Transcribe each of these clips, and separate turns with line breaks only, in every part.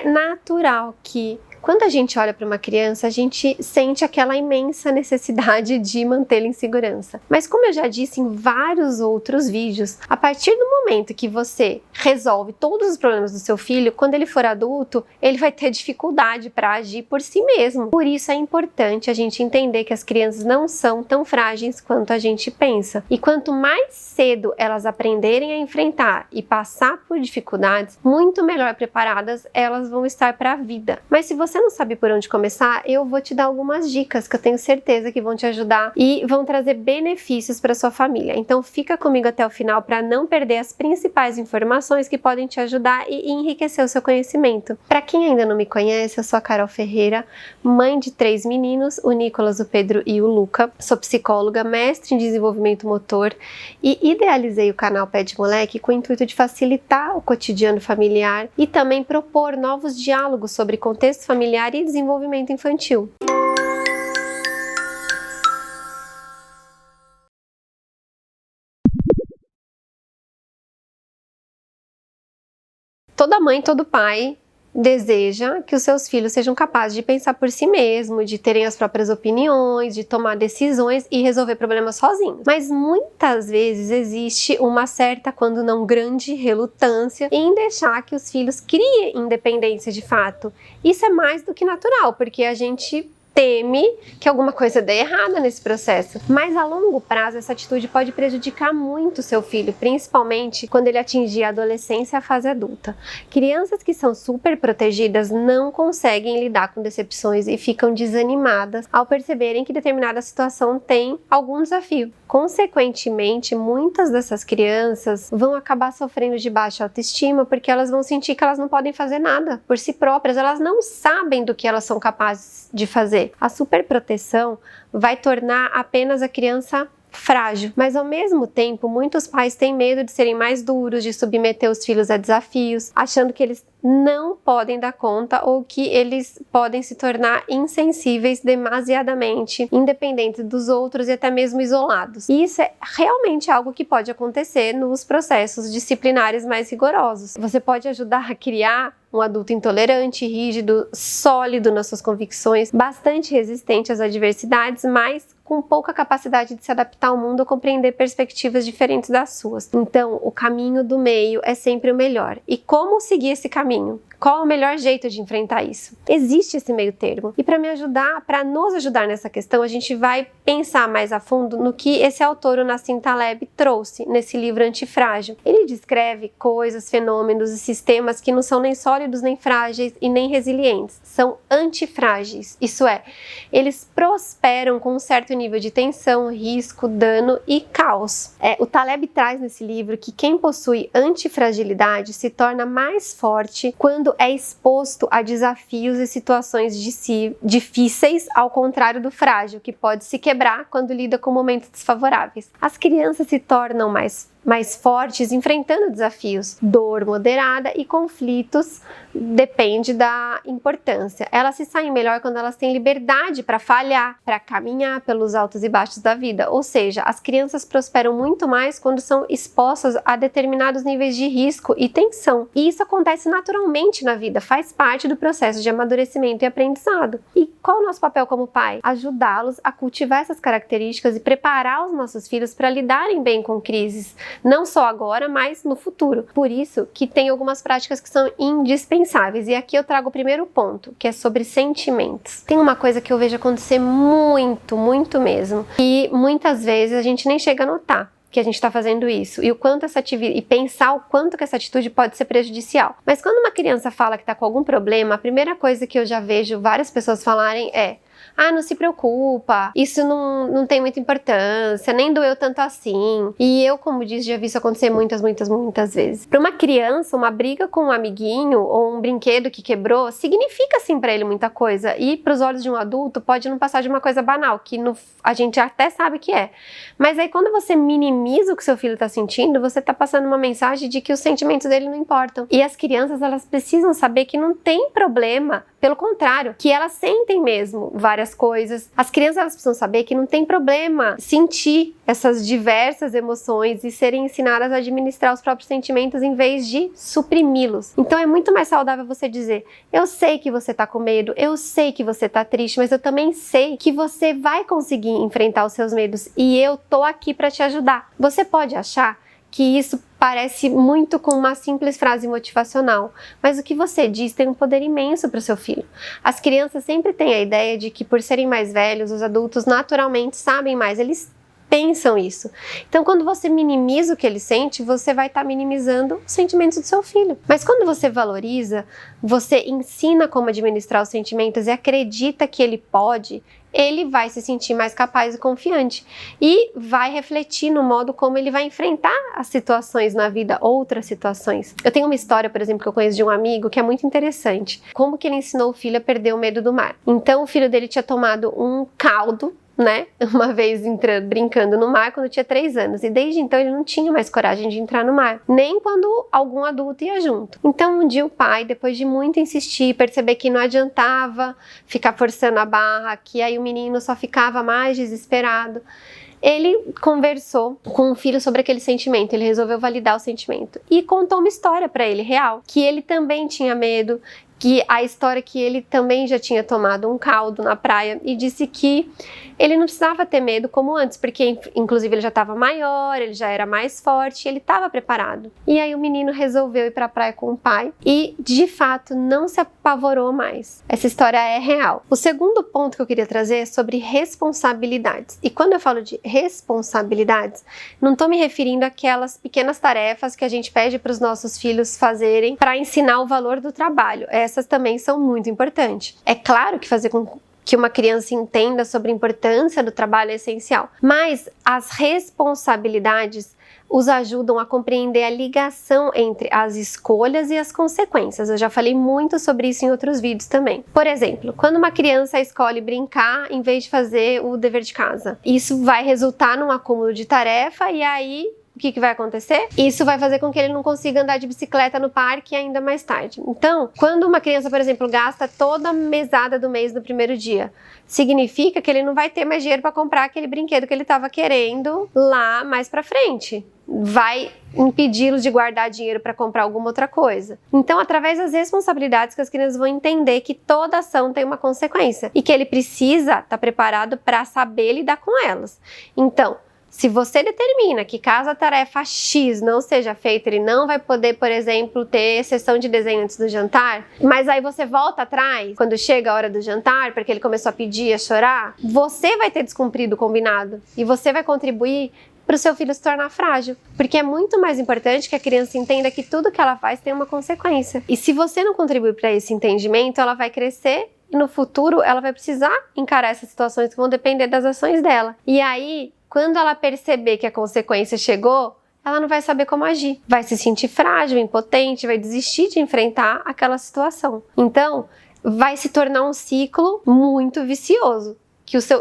É natural que quando a gente olha para uma criança, a gente sente aquela imensa necessidade de mantê-la em segurança. Mas como eu já disse em vários outros vídeos, a partir do momento que você resolve todos os problemas do seu filho, quando ele for adulto, ele vai ter dificuldade para agir por si mesmo. Por isso é importante a gente entender que as crianças não são tão frágeis quanto a gente pensa. E quanto mais cedo elas aprenderem a enfrentar e passar por dificuldades, muito melhor preparadas elas vão estar para a vida. Mas se você não sabe por onde começar, eu vou te dar algumas dicas que eu tenho certeza que vão te ajudar e vão trazer benefícios para sua família. Então fica comigo até o final para não perder as principais informações que podem te ajudar e enriquecer o seu conhecimento. Para quem ainda não me conhece, eu sou a Carol Ferreira, mãe de 3 meninos, o Nicolas, o Pedro e o Luca. Sou psicóloga, mestre em desenvolvimento motor e idealizei o canal Pé de Moleque com o intuito de facilitar o cotidiano familiar e também propor novos diálogos sobre contexto familiar e desenvolvimento infantil. Toda mãe, todo pai deseja que os seus filhos sejam capazes de pensar por si mesmo, de terem as próprias opiniões, de tomar decisões e resolver problemas sozinhos. Mas muitas vezes existe uma certa, quando não grande, relutância em deixar que os filhos criem independência de fato. Isso é mais do que natural, porque a gente teme que alguma coisa dê errada nesse processo. Mas a longo prazo essa atitude pode prejudicar muito o seu filho, principalmente quando ele atingir a adolescência e a fase adulta. Crianças que são super protegidas não conseguem lidar com decepções e ficam desanimadas ao perceberem que determinada situação tem algum desafio. Consequentemente, muitas dessas crianças vão acabar sofrendo de baixa autoestima porque elas vão sentir que elas não podem fazer nada por si próprias, elas não sabem do que elas são capazes de fazer. A superproteção vai tornar apenas a criança frágil, mas ao mesmo tempo muitos pais têm medo de serem mais duros, de submeter os filhos a desafios, achando que eles não podem dar conta ou que eles podem se tornar insensíveis demasiadamente, independentes dos outros e até mesmo isolados. E isso é realmente algo que pode acontecer nos processos disciplinares mais rigorosos. Você pode ajudar a criar um adulto intolerante, rígido, sólido nas suas convicções, bastante resistente às adversidades, mas com pouca capacidade de se adaptar ao mundo ou compreender perspectivas diferentes das suas. Então, o caminho do meio é sempre o melhor. E como seguir esse caminho? Qual é o melhor jeito de enfrentar isso? Existe esse meio termo. E para nos ajudar nessa questão, a gente vai pensar mais a fundo no que esse autor, o Nassim Taleb, trouxe nesse livro Antifrágil. Ele descreve coisas, fenômenos e sistemas que não são nem sólidos, nem frágeis e nem resilientes. São antifrágeis. Isso é, eles prosperam com um certo nível de tensão, risco, dano e caos. O Taleb traz nesse livro que quem possui antifragilidade se torna mais forte quando é exposto a desafios e situações difíceis, ao contrário do frágil, que pode se quebrar quando lida com momentos desfavoráveis. As crianças se tornam mais fortes enfrentando desafios, dor moderada e conflitos, depende da importância. Elas se saem melhor quando elas têm liberdade para falhar, para caminhar pelos altos e baixos da vida, ou seja, as crianças prosperam muito mais quando são expostas a determinados níveis de risco e tensão. E isso acontece naturalmente na vida, faz parte do processo de amadurecimento e aprendizado. E qual é o nosso papel como pai? Ajudá-los a cultivar essas características e preparar os nossos filhos para lidarem bem com crises, não só agora, mas no futuro. Por isso que tem algumas práticas que são indispensáveis. E aqui eu trago o primeiro ponto, que é sobre sentimentos. Tem uma coisa que eu vejo acontecer muito, muito mesmo, e muitas vezes a gente nem chega a notar que a gente está fazendo isso e pensar o quanto que essa atitude pode ser prejudicial. Mas quando uma criança fala que está com algum problema, a primeira coisa que eu já vejo várias pessoas falarem é: não se preocupa, isso não tem muita importância, nem doeu tanto assim. E eu, como disse, já vi isso acontecer muitas vezes. Para uma criança, uma briga com um amiguinho ou um brinquedo que quebrou significa sim para ele muita coisa, e para os olhos de um adulto pode não passar de uma coisa banal, que a gente até sabe que é. Mas aí quando você minimiza o que seu filho está sentindo, você está passando uma mensagem de que os sentimentos dele não importam. E as crianças, elas precisam saber que não tem problema Pelo contrário, que elas sentem mesmo várias coisas. As crianças, elas precisam saber que não tem problema sentir essas diversas emoções e serem ensinadas a administrar os próprios sentimentos em vez de suprimi-los. Então é muito mais saudável você dizer: eu sei que você tá com medo, eu sei que você tá triste, mas eu também sei que você vai conseguir enfrentar os seus medos e eu tô aqui para te ajudar. Você pode achar que isso parece muito com uma simples frase motivacional, mas o que você diz tem um poder imenso para o seu filho. As crianças sempre têm a ideia de que, por serem mais velhos, os adultos naturalmente sabem mais, eles pensam isso. Então, quando você minimiza o que ele sente, você vai estar minimizando os sentimentos do seu filho. Mas quando você valoriza, você ensina como administrar os sentimentos e acredita que ele pode, ele vai se sentir mais capaz e confiante e vai refletir no modo como ele vai enfrentar as situações na vida, outras situações. Eu tenho uma história, por exemplo, que eu conheço de um amigo que é muito interessante. Como que ele ensinou o filho a perder o medo do mar. Então, o filho dele tinha tomado um caldo, né? Uma vez brincando no mar quando tinha 3 anos. E desde então ele não tinha mais coragem de entrar no mar, nem quando algum adulto ia junto. Então um dia o pai, depois de muito insistir, perceber que não adiantava ficar forçando a barra, que aí o menino só ficava mais desesperado, ele conversou com o filho sobre aquele sentimento, ele resolveu validar o sentimento e contou uma história para ele real, que ele também tinha medo, que a história que ele também já tinha tomado um caldo na praia e disse que ele não precisava ter medo como antes, porque inclusive ele já estava maior, ele já era mais forte, ele estava preparado. E aí o menino resolveu ir para a praia com o pai e de fato não se apavorou mais. Essa história é real. O segundo ponto que eu queria trazer é sobre responsabilidades. E quando eu falo de responsabilidades, não estou me referindo àquelas pequenas tarefas que a gente pede para os nossos filhos fazerem para ensinar o valor do trabalho. Essas também são muito importantes. É claro que fazer com que uma criança entenda sobre a importância do trabalho é essencial, mas as responsabilidades os ajudam a compreender a ligação entre as escolhas e as consequências. Eu já falei muito sobre isso em outros vídeos também. Por exemplo, quando uma criança escolhe brincar em vez de fazer o dever de casa, isso vai resultar num acúmulo de tarefa e aí o que vai acontecer? Isso vai fazer com que ele não consiga andar de bicicleta no parque ainda mais tarde. Então, quando uma criança, por exemplo, gasta toda a mesada do mês no primeiro dia, significa que ele não vai ter mais dinheiro para comprar aquele brinquedo que ele estava querendo lá mais para frente. Vai impedi-los de guardar dinheiro para comprar alguma outra coisa. Então, através das responsabilidades que as crianças vão entender que toda ação tem uma consequência e que ele precisa estar preparado para saber lidar com elas. Então, se você determina que caso a tarefa X não seja feita, ele não vai poder, por exemplo, ter sessão de desenho antes do jantar, mas aí você volta atrás, quando chega a hora do jantar, porque ele começou a pedir, a chorar, você vai ter descumprido o combinado e você vai contribuir para o seu filho se tornar frágil, porque é muito mais importante que a criança entenda que tudo que ela faz tem uma consequência. E se você não contribuir para esse entendimento, ela vai crescer e no futuro ela vai precisar encarar essas situações que vão depender das ações dela. E aí, quando ela perceber que a consequência chegou, ela não vai saber como agir. Vai se sentir frágil, impotente, vai desistir de enfrentar aquela situação. Então, vai se tornar um ciclo muito vicioso.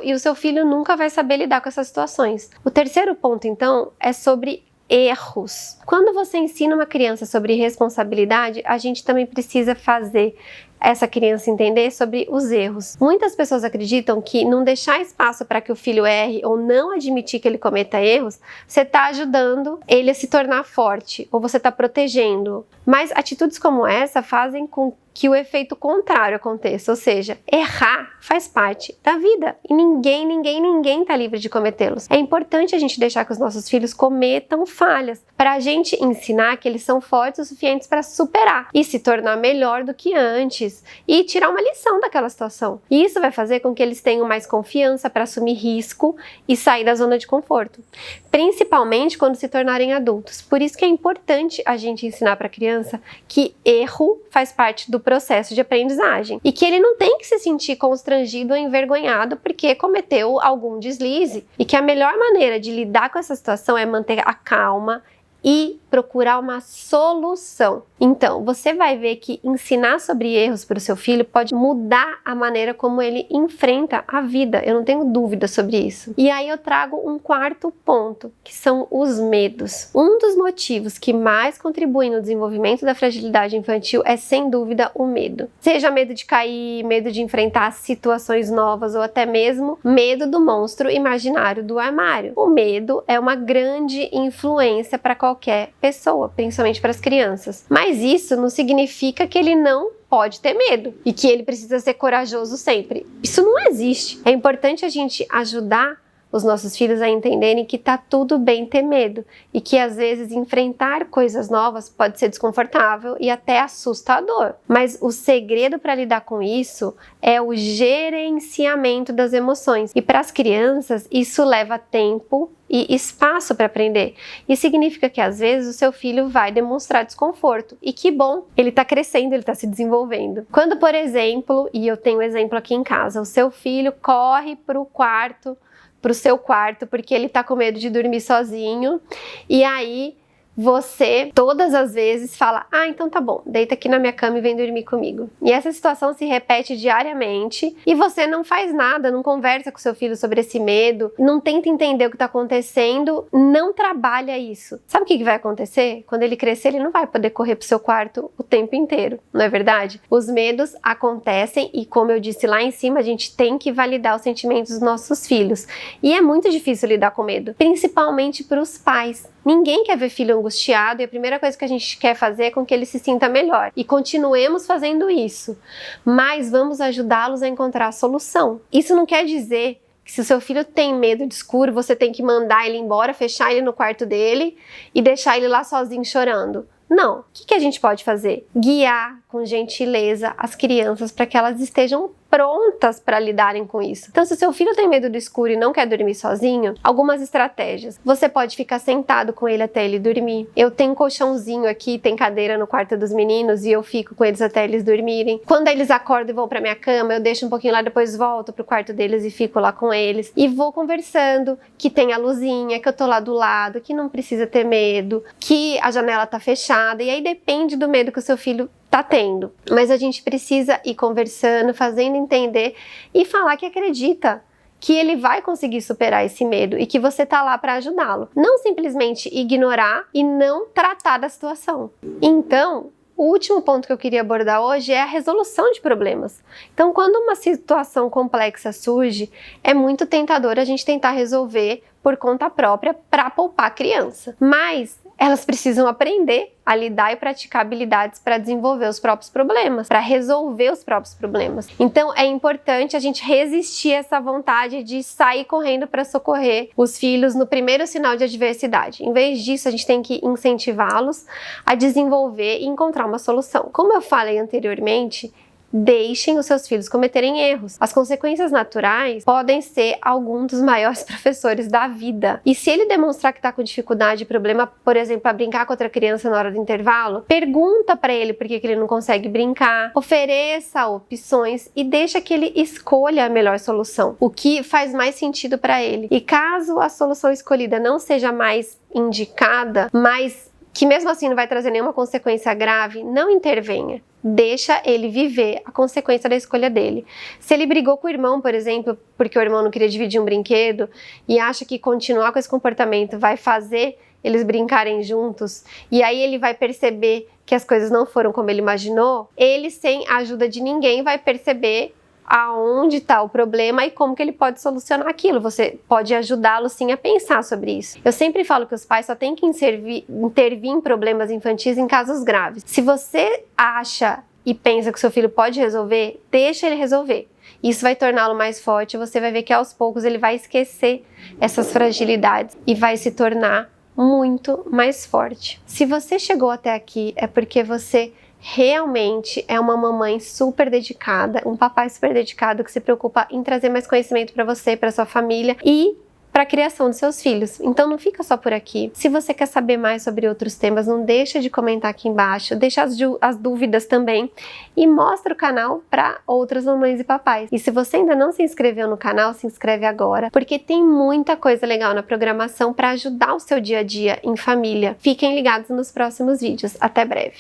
E o seu filho nunca vai saber lidar com essas situações. O terceiro ponto, então, é sobre erros. Quando você ensina uma criança sobre responsabilidade, a gente também precisa fazer essa criança entender sobre os erros. Muitas pessoas acreditam que não deixar espaço para que o filho erre ou não admitir que ele cometa erros, você está ajudando ele a se tornar forte ou você está protegendo. Mas atitudes como essa fazem com que o efeito contrário aconteça, ou seja, errar faz parte da vida e ninguém está livre de cometê-los. É importante a gente deixar que os nossos filhos cometam falhas para a gente ensinar que eles são fortes o suficiente para superar e se tornar melhor do que antes e tirar uma lição daquela situação. E isso vai fazer com que eles tenham mais confiança para assumir risco e sair da zona de conforto, principalmente quando se tornarem adultos. Por isso que é importante a gente ensinar para a criança que erro faz parte do processo de aprendizagem e que ele não tem que se sentir constrangido ou envergonhado porque cometeu algum deslize e que a melhor maneira de lidar com essa situação é manter a calma, e procurar uma solução. Então, você vai ver que ensinar sobre erros para o seu filho pode mudar a maneira como ele enfrenta a vida. Eu não tenho dúvida sobre isso. E aí eu trago um quarto ponto, que são os medos. Um dos motivos que mais contribuem no desenvolvimento da fragilidade infantil é, sem dúvida, o medo. Seja medo de cair, medo de enfrentar situações novas ou até mesmo medo do monstro imaginário do armário. O medo é uma grande influência para qualquer pessoa, principalmente para as crianças. Mas isso não significa que ele não pode ter medo e que ele precisa ser corajoso sempre. Isso não existe. É importante a gente ajudar os nossos filhos a entenderem que tá tudo bem ter medo e que às vezes enfrentar coisas novas pode ser desconfortável e até assustador. Mas o segredo para lidar com isso é o gerenciamento das emoções. E para as crianças isso leva tempo e espaço para aprender. Isso significa que às vezes o seu filho vai demonstrar desconforto. E que bom, ele está crescendo, ele está se desenvolvendo. Quando, por exemplo, e eu tenho um exemplo aqui em casa, o seu filho corre pro seu quarto porque ele tá com medo de dormir sozinho, e aí você todas as vezes fala: ah, então tá bom, deita aqui na minha cama e vem dormir comigo. E essa situação se repete diariamente e você não faz nada, não conversa com seu filho sobre esse medo, não tenta entender o que tá acontecendo, não trabalha isso. Sabe o que vai acontecer? Quando ele crescer, ele não vai poder correr pro seu quarto o tempo inteiro, não é verdade? Os medos acontecem e, como eu disse lá em cima, a gente tem que validar os sentimentos dos nossos filhos. E é muito difícil lidar com medo, principalmente para os pais. Ninguém quer ver filho angustiado e a primeira coisa que a gente quer fazer é com que ele se sinta melhor. E continuemos fazendo isso, mas vamos ajudá-los a encontrar a solução. Isso não quer dizer que se o seu filho tem medo de escuro, você tem que mandar ele embora, fechar ele no quarto dele e deixar ele lá sozinho chorando. Não. O que a gente pode fazer? Guiar com gentileza as crianças para que elas estejam prontas para lidarem com isso. Então, se o seu filho tem medo do escuro e não quer dormir sozinho, algumas estratégias. Você pode ficar sentado com ele até ele dormir. Eu tenho um colchãozinho aqui, tem cadeira no quarto dos meninos e eu fico com eles até eles dormirem. Quando eles acordam e vão para minha cama, eu deixo um pouquinho lá, depois volto pro quarto deles e fico lá com eles. E vou conversando, que tem a luzinha, que eu tô lá do lado, que não precisa ter medo, que a janela tá fechada. E aí depende do medo que o seu filho tá tendo, mas a gente precisa ir conversando, fazendo entender e falar que acredita que ele vai conseguir superar esse medo e que você tá lá para ajudá-lo. Não simplesmente ignorar e não tratar da situação. Então, o último ponto que eu queria abordar hoje é a resolução de problemas. Então, quando uma situação complexa surge, é muito tentador a gente tentar resolver por conta própria para poupar a criança. Mas elas precisam aprender a lidar e praticar habilidades para desenvolver os próprios problemas, para resolver os próprios problemas. Então é importante a gente resistir a essa vontade de sair correndo para socorrer os filhos no primeiro sinal de adversidade. Em vez disso, a gente tem que incentivá-los a desenvolver e encontrar uma solução. Como eu falei anteriormente, deixem os seus filhos cometerem erros. As consequências naturais podem ser alguns dos maiores professores da vida. E se ele demonstrar que está com dificuldade, problema, por exemplo, para brincar com outra criança na hora do intervalo, pergunta para ele por que ele não consegue brincar, ofereça opções e deixa que ele escolha a melhor solução, o que faz mais sentido para ele. E caso a solução escolhida não seja mais indicada, mas que mesmo assim não vai trazer nenhuma consequência grave, não intervenha. Deixa ele viver a consequência da escolha dele. Se ele brigou com o irmão, por exemplo, porque o irmão não queria dividir um brinquedo e acha que continuar com esse comportamento vai fazer eles brincarem juntos, e aí ele vai perceber que as coisas não foram como ele imaginou, ele, sem a ajuda de ninguém, vai perceber aonde está o problema e como que ele pode solucionar aquilo. Você pode ajudá-lo sim a pensar sobre isso. Eu sempre falo que os pais só têm que intervir em problemas infantis em casos graves. Se você acha e pensa que seu filho pode resolver, deixa ele resolver. Isso vai torná-lo mais forte, você vai ver que aos poucos ele vai esquecer essas fragilidades e vai se tornar muito mais forte. Se você chegou até aqui, é porque você realmente é uma mamãe super dedicada, um papai super dedicado que se preocupa em trazer mais conhecimento para você, para sua família, e para a criação dos seus filhos. Então não fica só por aqui. Se você quer saber mais sobre outros temas, não deixa de comentar aqui embaixo, deixa as dúvidas também e mostra o canal para outras mamães e papais. E se você ainda não se inscreveu no canal, se inscreve agora, porque tem muita coisa legal na programação para ajudar o seu dia a dia em família. Fiquem ligados nos próximos vídeos. Até breve!